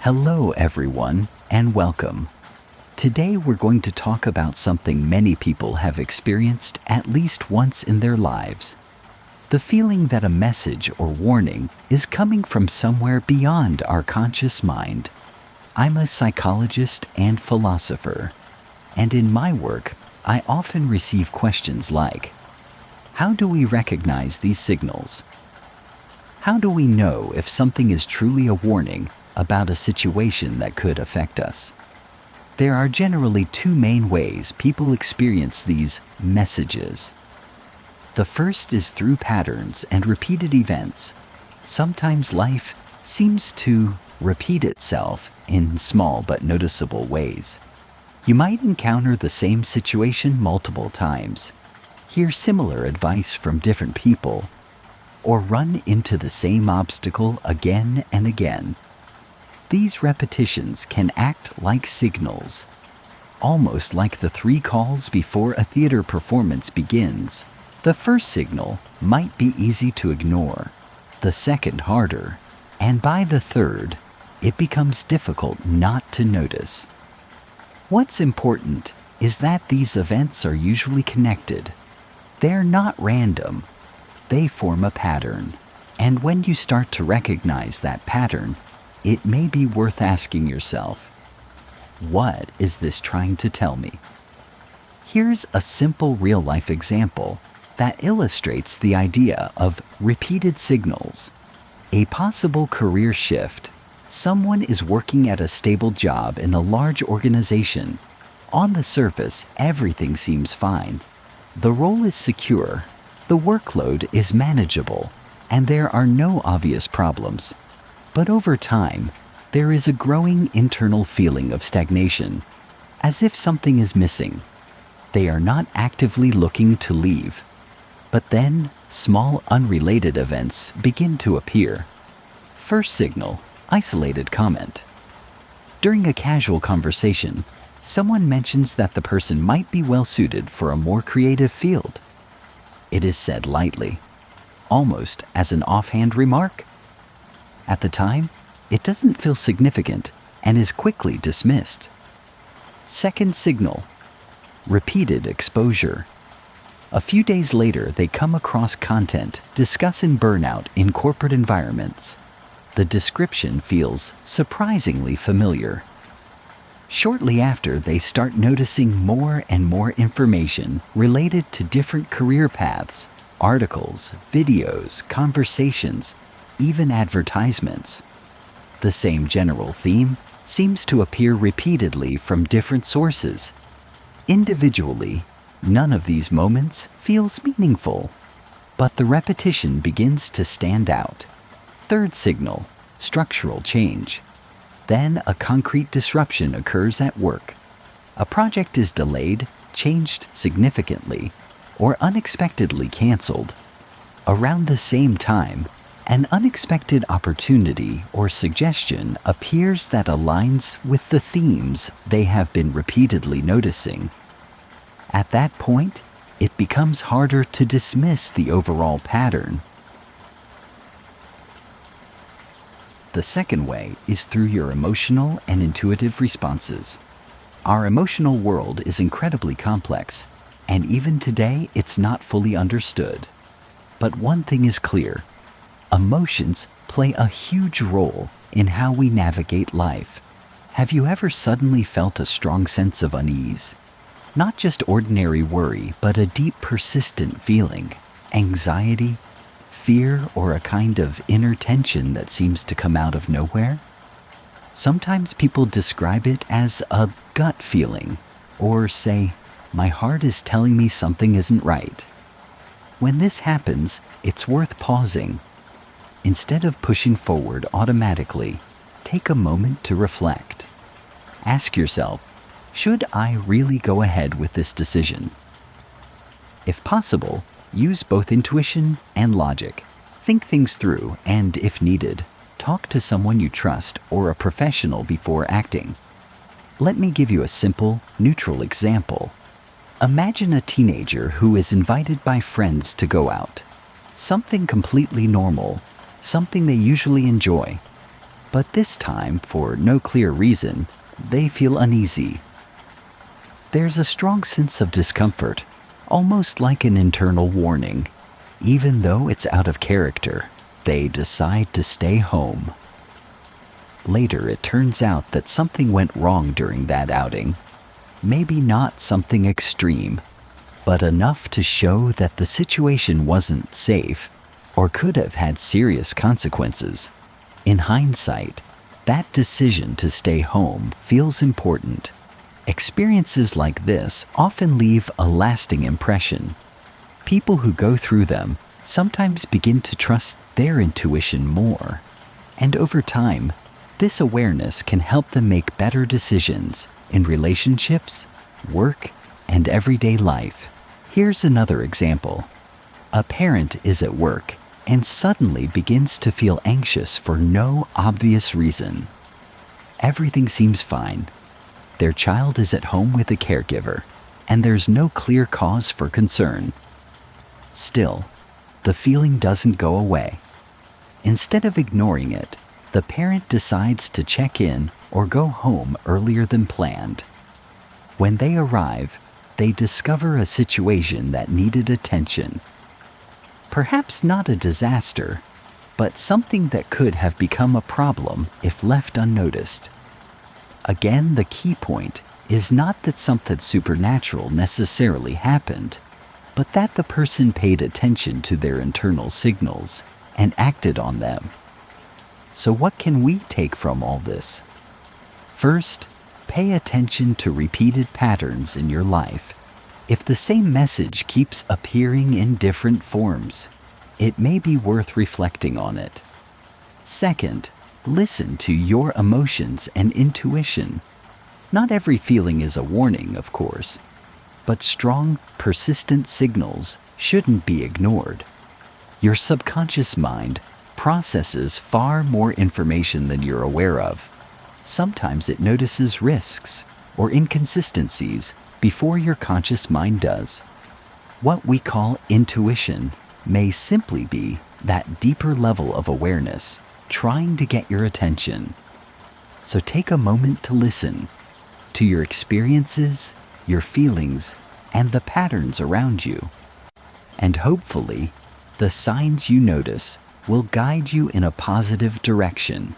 Hello, everyone, and welcome. Today we're going to talk about something many people have experienced at least once in their lives. The feeling that a message or warning is coming from somewhere beyond our conscious mind. I'm a psychologist and philosopher, and in my work, I often receive questions like, how do we recognize these signals? How do we know if something is truly a warning about a situation that could affect us? There are generally two main ways people experience these messages. The first is through patterns and repeated events. Sometimes life seems to repeat itself in small but noticeable ways. You might encounter the same situation multiple times, hear similar advice from different people, or run into the same obstacle again and again. These repetitions can act like signals, almost like the 3 calls before a theater performance begins. The first signal might be easy to ignore, the second harder, and by the third, it becomes difficult not to notice. What's important is that these events are usually connected. They're not random. They form a pattern, and when you start to recognize that pattern, it may be worth asking yourself, what is this trying to tell me? Here's a simple real-life example that illustrates the idea of repeated signals. A possible career shift. Someone is working at a stable job in a large organization. On the surface, everything seems fine. The role is secure, the workload is manageable, and there are no obvious problems. But over time, there is a growing internal feeling of stagnation, as if something is missing. They are not actively looking to leave. But then, small unrelated events begin to appear. First signal, isolated comment. During a casual conversation, someone mentions that the person might be well suited for a more creative field. It is said lightly, almost as an offhand remark. At the time, it doesn't feel significant and is quickly dismissed. Second signal, repeated exposure. A few days later, they come across content discussing burnout in corporate environments. The description feels surprisingly familiar. Shortly after, they start noticing more and more information related to different career paths, articles, videos, conversations, even advertisements. The same general theme seems to appear repeatedly from different sources. Individually, none of these moments feels meaningful, but the repetition begins to stand out. Third signal, structural change. Then a concrete disruption occurs at work. A project is delayed, changed significantly, or unexpectedly canceled. Around the same time, an unexpected opportunity or suggestion appears that aligns with the themes they have been repeatedly noticing. At that point, it becomes harder to dismiss the overall pattern. The second way is through your emotional and intuitive responses. Our emotional world is incredibly complex, and even today it's not fully understood. But one thing is clear. Emotions play a huge role in how we navigate life. Have you ever suddenly felt a strong sense of unease? Not just ordinary worry, but a deep, persistent feeling, anxiety, fear, or a kind of inner tension that seems to come out of nowhere? Sometimes people describe it as a gut feeling, or say, my heart is telling me something isn't right. When this happens, it's worth pausing. Instead of pushing forward automatically, take a moment to reflect. Ask yourself, should I really go ahead with this decision? If possible, use both intuition and logic. Think things through and, if needed, talk to someone you trust or a professional before acting. Let me give you a simple, neutral example. Imagine a teenager who is invited by friends to go out. Something completely normal, something they usually enjoy. But this time, for no clear reason, they feel uneasy. There's a strong sense of discomfort, almost like an internal warning. Even though it's out of character, they decide to stay home. Later, it turns out that something went wrong during that outing. Maybe not something extreme, but enough to show that the situation wasn't safe or could have had serious consequences. In hindsight, that decision to stay home feels important. Experiences like this often leave a lasting impression. People who go through them sometimes begin to trust their intuition more. And over time, this awareness can help them make better decisions in relationships, work, and everyday life. Here's another example. A parent is at work and suddenly begins to feel anxious for no obvious reason. Everything seems fine. Their child is at home with a caregiver, and there's no clear cause for concern. Still, the feeling doesn't go away. Instead of ignoring it, the parent decides to check in or go home earlier than planned. When they arrive, they discover a situation that needed attention. Perhaps not a disaster, but something that could have become a problem if left unnoticed. Again, the key point is not that something supernatural necessarily happened, but that the person paid attention to their internal signals and acted on them. So what can we take from all this? First, pay attention to repeated patterns in your life. If the same message keeps appearing in different forms, it may be worth reflecting on it. Second, listen to your emotions and intuition. Not every feeling is a warning, of course, but strong, persistent signals shouldn't be ignored. Your subconscious mind processes far more information than you're aware of. Sometimes it notices risks or inconsistencies before your conscious mind does. What we call intuition may simply be that deeper level of awareness trying to get your attention. So take a moment to listen to your experiences, your feelings, and the patterns around you. And hopefully, the signs you notice will guide you in a positive direction.